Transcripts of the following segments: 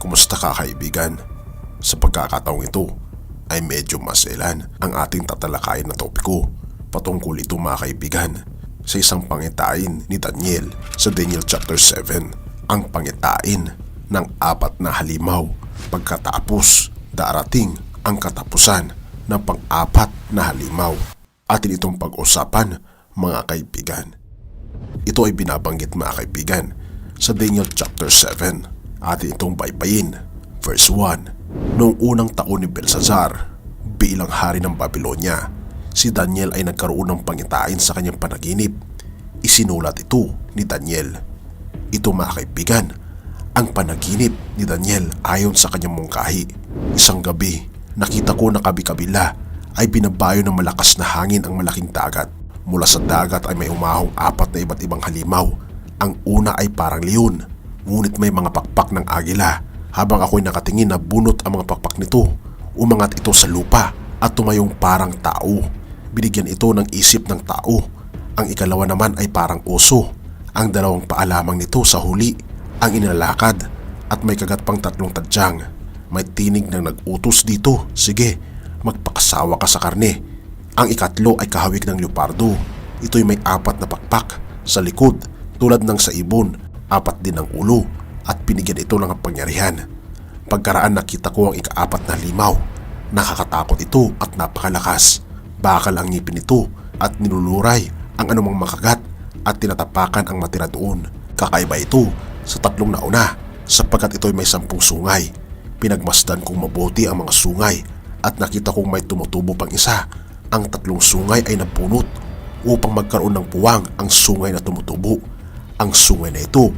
Kumusta ka kaibigan? Sa pagkakataong ito ay medyo maselan ang ating tatalakayin na topiko. Patungkol ito mga kaibigan sa isang pangitain ni Daniel sa Daniel chapter 7. Ang pangitain ng 4 na halimaw. Pagkatapos darating ang katapusan ng pang-4 na halimaw. Atin itong pag-usapan mga kaibigan. Ito ay binabanggit mga kaibigan sa Daniel chapter 7. Atin itong baybayin. Verse 1. Noong unang taon ni Belshazzar bilang hari ng Babylonia, si Daniel ay nagkaroon ng pangitain sa kanyang panaginip. Isinulat ito ni Daniel. Ito mga kaibigan, ang panaginip ni Daniel ayon sa kanyang mungkahi. Isang gabi, nakita ko na kabi-kabila ay binabayo ng malakas na hangin ang malaking dagat. Mula sa dagat ay may umahong 4 na iba't ibang halimaw. Ang una ay parang leon, ngunit may mga pakpak ng agila. Habang ako'y nakatingin na bunot ang mga pakpak nito, umangat ito sa lupa at tumayong parang tao. Binigyan ito ng isip ng tao. Ang ikalawa naman ay parang oso. Ang dalawang paa lamang nito sa huli ang inilalakad at may kagat pang 3 tadyang. May tinig ng nag-utos dito, sige, magpakasawa ka sa karne. Ang ikatlo ay kahawig ng leopardo. Ito'y may 4 na pakpak sa likod tulad ng sa ibon, 4 din ang ulo at binigyan ito ng pangyarihan. Pagkaraan nakita ko ang ika-4 na halimaw. Nakakatakot ito at napakalakas. Bakal ang ngipin nito at niluluray ang anumang makagat at tinatapakan ang matira doon. Kakaiba ito sa 3 nauna sapagkat ito'y may 10 sungay. Pinagmasdan kong mabuti ang mga sungay at nakita kong may tumutubo pang isa. Ang 3 sungay ay napunot upang magkaroon ng puwang ang sungay na tumutubo. Ang sungay na ito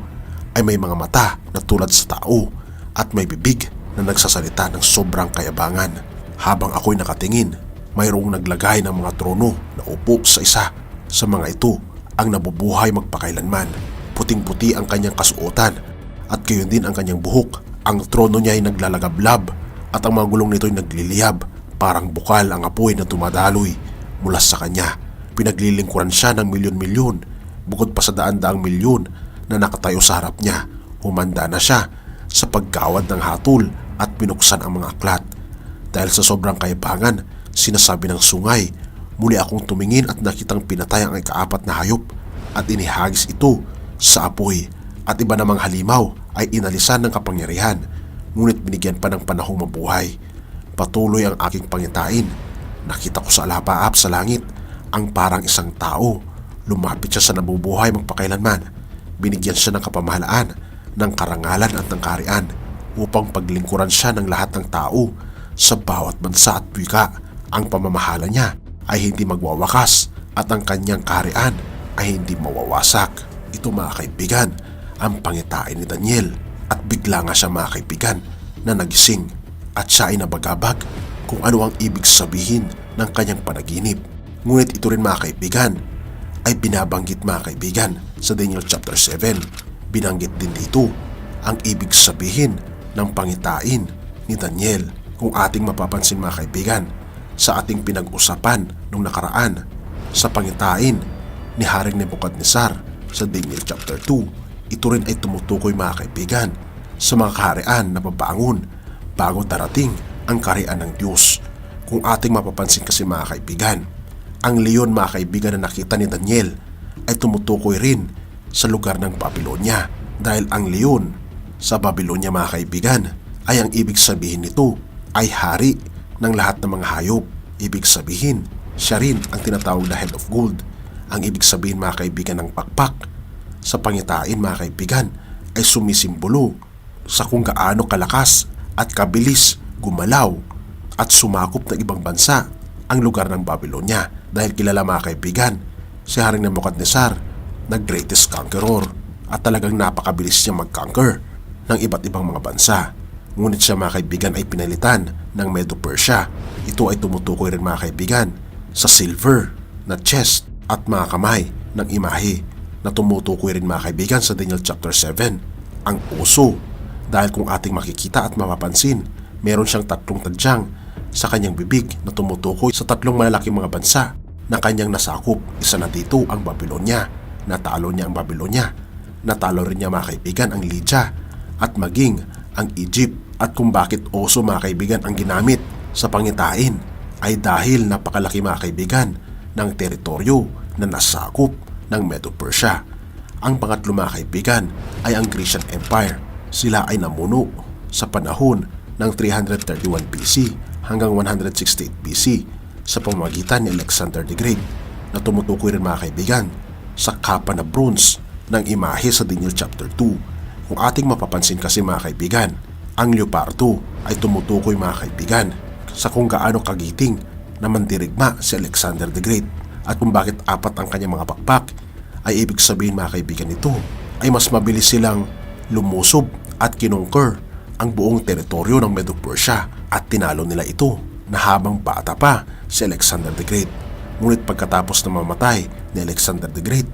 ay may mga mata na tulad sa tao at may bibig na nagsasalita ng sobrang kayabangan. Habang ako'y nakatingin, mayroong naglagay ng mga trono na upo sa isa sa mga ito ang nabubuhay magpakailanman. Puting-puti ang kanyang kasuotan at gayon din ang kanyang buhok. Ang trono niya ay naglalagablab at ang mga gulong nito ay nagliliyab. Parang bukal ang apoy na tumadaloy mula sa kanya. Pinaglilingkuran siya ng milyon-milyon. Bukod pa sa daan-daang milyon na nakatayo sa harap niya, humanda na siya sa paggawad ng hatol at binuksan ang mga aklat. Dahil sa sobrang kayabangan, sinasabi ng sungay, muli akong tumingin at nakitang pinatay ang ika-4 na hayop at inihagis ito sa apoy. At iba namang halimaw ay inalisan ng kapangyarihan, ngunit binigyan pa ng panahong mabuhay. Patuloy ang aking pangitain. Nakita ko sa alapaap sa langit ang parang isang tao. Lumapit siya sa nabubuhay magpakailanman. Binigyan siya ng kapamahalaan, ng karangalan at ng kaharian upang paglingkuran siya ng lahat ng tao sa bawat bansa at wika. Ang pamamahala niya ay hindi magwawakas at ang kanyang kaharian ay hindi mawawasak. Ito mga kaibigan, ang pangitain ni Daniel. At bigla nga siya mga kaibigan na nagising at siya ay nabagabag kung ano ang ibig sabihin ng kanyang panaginip. Ngunit ito rin mga kaibigan ay binabanggit mga kaibigan sa Daniel chapter 7. Binanggit din dito ang ibig sabihin ng pangitain ni Daniel. Kung ating mapapansin mga kaibigan sa ating pinag-usapan nung nakaraan sa pangitain ni Haring Nebuchadnezzar sa Daniel chapter 2, ito rin ay tumutukoy mga kaibigan sa mga kaharian na babangon bago darating ang kaharian ng Diyos. Kung ating mapapansin kasi mga kaibigan, ang leon mga kaibigan na nakita ni Daniel ay tumutukoy rin sa lugar ng Babylonia. Dahil ang leon sa Babylonia mga kaibigan ay ang ibig sabihin nito ay hari ng lahat ng mga hayop. Ibig sabihin, siya rin ang tinatawag na head of gold. Ang ibig sabihin mga kaibigan ng pakpak sa pangitain mga kaibigan ay sumisimbolo sa kung gaano kalakas at kabilis gumalaw at sumakop ng ibang bansa ang lugar ng Babylonia. Dahil kilala mga kaibigan si Haring Nebuchadnezzar na greatest conqueror at talagang napakabilis niya mag-conquer ng iba't ibang mga bansa. Ngunit siya mga kaibigan ay pinalitan ng Medo-Persia. Ito ay tumutukoy rin mga kaibigan sa silver na chest at mga kamay ng imahe na tumutukoy rin mga kaibigan sa Daniel chapter 7, ang oso. Dahil kung ating makikita at mapapansin, meron siyang 3 tadyang sa kanyang bibig na tumutukoy sa 3 malalaking mga bansa na kanyang nasakop. Isa na dito ang Babylonia. Natalo niya ang Babylonia. Natalo rin niya mga kaibigan ang Lydia at maging ang Egypt at kung bakit oso mga kaibigan ang ginamit sa pangitain ay dahil napakalaki mga kaibigan ng teritoryo na nasakop ng Medo-Persia. Ang pangatlo mga kaibigan ay ang Grecian Empire. Sila ay namuno sa panahon ng 331 BC hanggang 168 BC sa pamamagitan ni Alexander the Great na tumutukoy rin mga kaibigan sa kapa na bronze ng imahe sa Daniel chapter 2. Kung ating mapapansin kasi mga kaibigan, ang leopardo ay tumutukoy mga kaibigan sa kung gaano kagiting na mandirigma si Alexander the Great at kung bakit apat ang kanyang mga pakpak ay ibig sabihin mga kaibigan nito ay mas mabilis silang lumusob at kinongker ang buong teritoryo ng Medo-Persia at tinalo nila ito na habang bata pa si Alexander the Great. Ngunit pagkatapos na mamatay ni Alexander the Great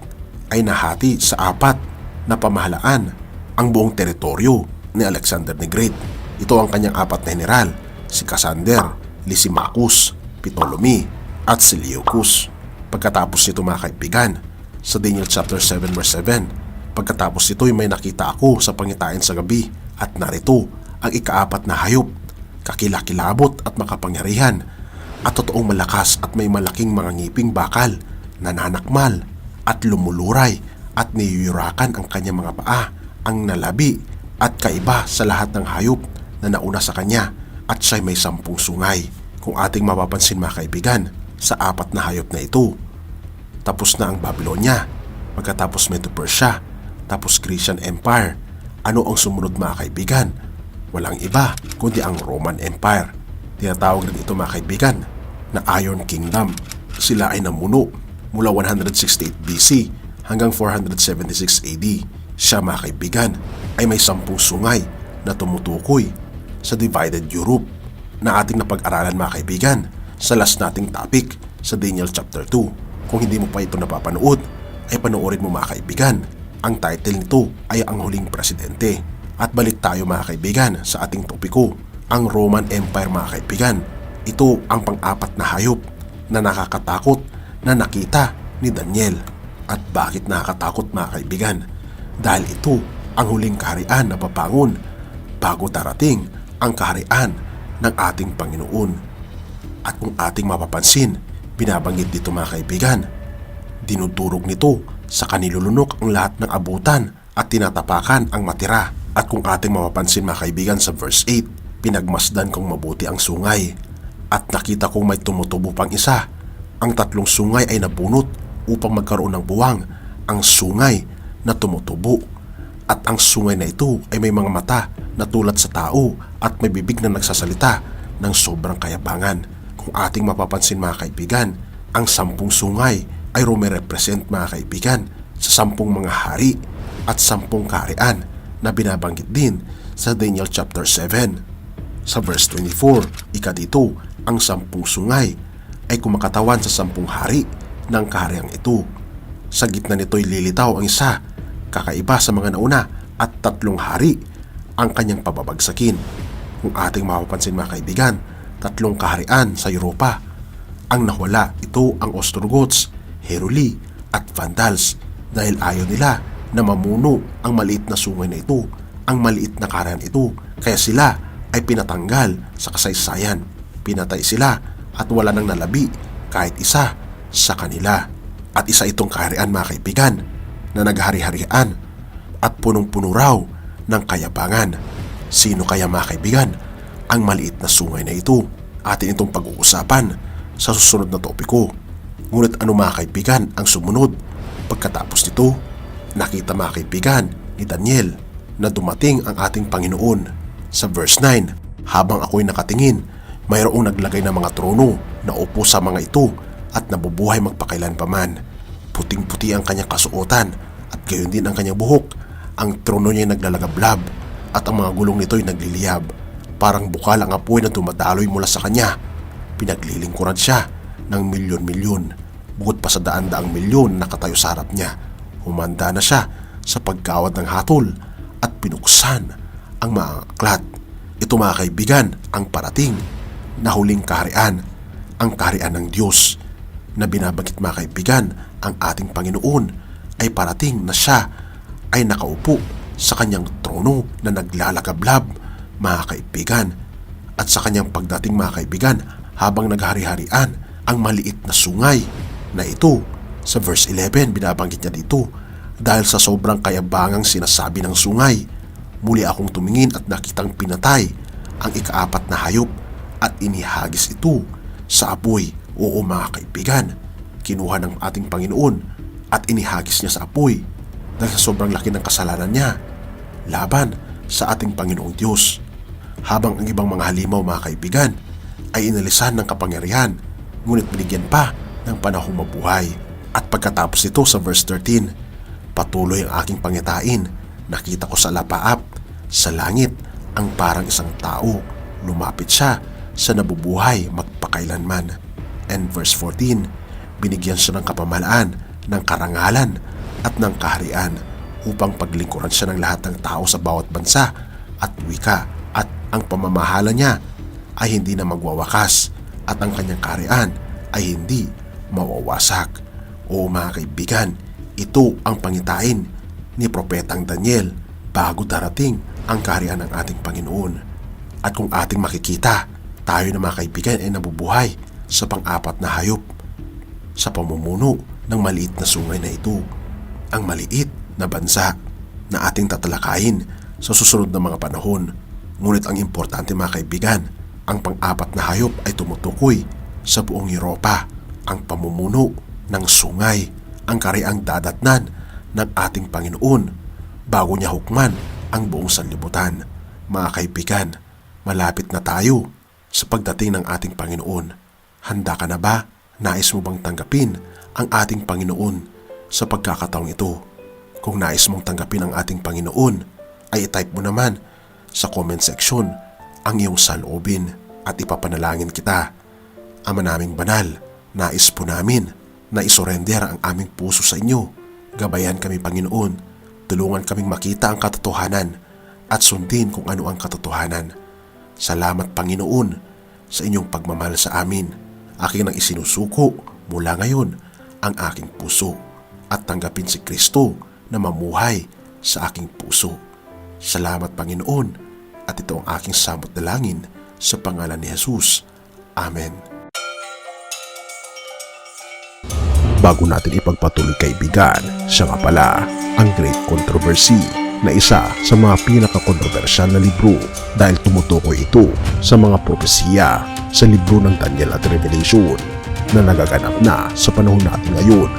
ay nahati sa apat na pamahalaan ang buong teritoryo ni Alexander the Great. Ito ang kanyang apat na general, si Cassander, Lysimachus, Ptolemy at Seleucus. Pagkatapos nito mga kaibigan, sa Daniel chapter 7 verse 7, pagkatapos nito ay may nakita ako sa pangitain sa gabi at narito ang ikaapat na hayop, kakilakilabot at makapangyarihan at totoong malakas at may malaking mga ngiping bakal, nananakmal at lumuluray at niyuyurakan ang kanyang mga paa, ang nalabi at kaiba sa lahat ng hayop na nauna sa kanya at siya'y may 10 sungay. Kung ating mapapansin mga kaibigan, sa apat na hayop na ito, tapos na ang Babylonia, pagkatapos Medo-Persia, tapos Grecian Empire. Ano ang sumunod mga kaibigan? Walang iba kundi ang Roman Empire. Tinatawag rin ito mga kaibigan na Iron Kingdom. Sila ay namuno mula 168 BC hanggang 476 AD. Siya mga kaibigan ay may 10 sungay na tumutukoy sa divided Europe na ating napag-aralan mga kaibigan sa last nating topic sa Daniel chapter 2. Kung hindi mo pa ito napapanood ay panoorin mo mga kaibigan. Ang title nito ay Ang Huling Presidente. At balik tayo mga kaibigan sa ating topiko, ang Roman Empire mga kaibigan. Ito ang pang-apat na hayop na nakakatakot na nakita ni Daniel. At bakit nakakatakot mga kaibigan? Dahil ito ang huling kaharian na papangon bago darating ang kaharian ng ating Panginoon. At kung ating mapapansin, binabanggit dito mga kaibigan, dinudurog nito sa kanilulunok ang lahat ng abutan at tinatapakan ang matira. At kung ating mapapansin mga kaibigan sa verse 8, pinagmasdan kong mabuti ang sungay at nakita kong may tumutubo pang isa. Ang 3 sungay ay nabunot upang magkaroon ng buwang, ang sungay na tumutubo. At ang sungay na ito ay may mga mata na tulad sa tao at may bibig na nagsasalita ng sobrang kayabangan. Kung ating mapapansin mga kaibigan, ang 10 sungay ay rumirepresent mga kaibigan sa 10 mga hari at 10 kaharian na binabanggit din sa Daniel chapter 7. Sa verse 24, dito, ang 10 sungay ay kumakatawan sa 10 hari ng kahariang ito. Sa gitna nito'y lilitaw ang isa, kakaiba sa mga nauna, at 3 hari ang kanyang pababagsakin. Kung ating mapapansin mga kaibigan, 3 kaharian sa Europa ang nawala. Ito ang Ostrogoths, Heruli at Vandals dahil ayaw nila na mamuno ang maliit na sungay na ito, ang maliit na kaharian ito, kaya sila ay pinatanggal sa kasaysayan. Pinatay sila at wala nang nalabi kahit isa sa kanila. At isa itong kaharian mga kaibigan na naghari-harian at punong-puno raw ng kayabangan. Sino kaya mga kaibigan ang maliit na sungay na ito? Atin itong pag-uusapan sa susunod na topiko. Ngunit ano mga kaibigan ang sumunod? Pagkatapos nito, nakita mga kaibigan ni Daniel na dumating ang ating Panginoon. Sa verse 9, habang ako'y nakatingin, mayroong naglagay ng mga trono na upo sa mga ito at nabubuhay magpakailanpaman. Puting-puti ang kanyang kasuotan at gayon din ang kanyang buhok. Ang trono niya naglalagablab at ang mga gulong nito'y nagliliyab. Parang bukal ang apoy na tumataloy mula sa kanya. Pinaglilingkuran siya ng milyon-milyon. Bukod pa sa daan-daang milyon na nakatayo sa harap niya, humanda na siya sa pagkawad ng hatol at pinuksan ang mga aklat. Ito mga kaibigan ang parating na huling kaharian, ang kaharian ng Diyos na binabanggit mga kaibigan. Ang ating Panginoon ay parating na siya ay nakaupo sa kanyang trono na naglalagablab mga kaibigan. At sa kanyang pagdating mga kaibigan, habang naghari-harian ang maliit na sungay na ito, sa verse 11 binabanggit niya dito, dahil sa sobrang kayabangang sinasabi ng sungay, muli akong tumingin at nakitang pinatay ang ikaapat na hayop at inihagis ito sa apoy. Oo mga kaibigan, kinuha ng ating Panginoon at inihagis niya sa apoy dahil sa sobrang laki ng kasalanan niya laban sa ating Panginoong Diyos. Habang ang ibang mga halimaw mga kaibigan ay inalisan ng kapangyarihan, ngunit binigyan pa ng panahong mabuhay. At pagkatapos nito sa verse 13, patuloy ang aking pangitain, nakita ko sa lapaap sa langit ang parang isang tao, lumapit siya sa nabubuhay magpakailanman. And verse 14, binigyan siya ng kapamalaan, ng karangalan at ng kaharian upang paglingkuran siya ng lahat ng tao sa bawat bansa at wika, at ang pamamahala niya ay hindi na magwawakas at ang kanyang kaharian ay hindi mawawasak. O mga kaibigan, ito ang pangitain ni Propetang Daniel bago darating ang kaharian ng ating Panginoon. At kung ating makikita, tayo na mga kaibigan ay nabubuhay sa pang-apat na hayop sa pamumuno ng maliit na sungay na ito, ang maliit na bansa na ating tatalakayin sa susunod na mga panahon. Ngunit ang importante mga kaibigan, ang pang-apat na hayop ay tumutukoy sa buong Europa, ang pamumuno ng sungay, ang kahariang dadatnan ng ating Panginoon bago niya hukman ang buong sanlibutan. Mga kaibigan, malapit na tayo sa pagdating ng ating Panginoon. Handa ka na ba? Nais mo bang tanggapin ang ating Panginoon sa pagkakataong ito? Kung nais mong tanggapin ang ating Panginoon, ay i-type mo naman sa comment section ang iyong saloobin at ipapanalangin kita. Ama naming banal, nais po namin na isurrender ang aming puso sa inyo. Gabayan kami Panginoon, tulungan kaming makita ang katotohanan at sundin kung ano ang katotohanan. Salamat Panginoon sa inyong pagmamahal sa amin. Aking nang isinusuko mula ngayon ang aking puso at tanggapin si Kristo na mamuhay sa aking puso. Salamat Panginoon, at ito ang aking samot dalangin sa pangalan ni Jesus. Amen. Bago natin ipagpatuloy kaibigan, siya nga pala ang Great Controversy na isa sa mga pinaka-kontrobersyal na libro dahil tumutukoy ito sa mga propesiya sa libro ng Daniel at Revelation na nagaganap na sa panahon natin ngayon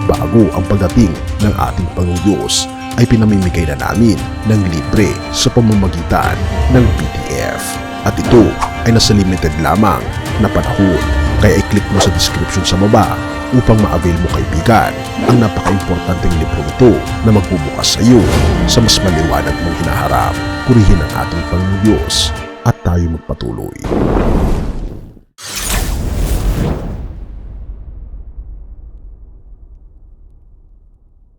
bago ang pagdating ng ating Panginoong Diyos ay pinamimigay na namin ng libre sa pamamagitan ng PDF. At ito ay nasa limited lamang na panahon, kaya i-click mo sa description sa baba upang ma-avail mo kaibigan ang napaka-importanteng libro ito na magbubukas sa iyo sa mas maliwanag mong hinaharap. Purihin ang ating Panginoong Diyos at tayo magpatuloy.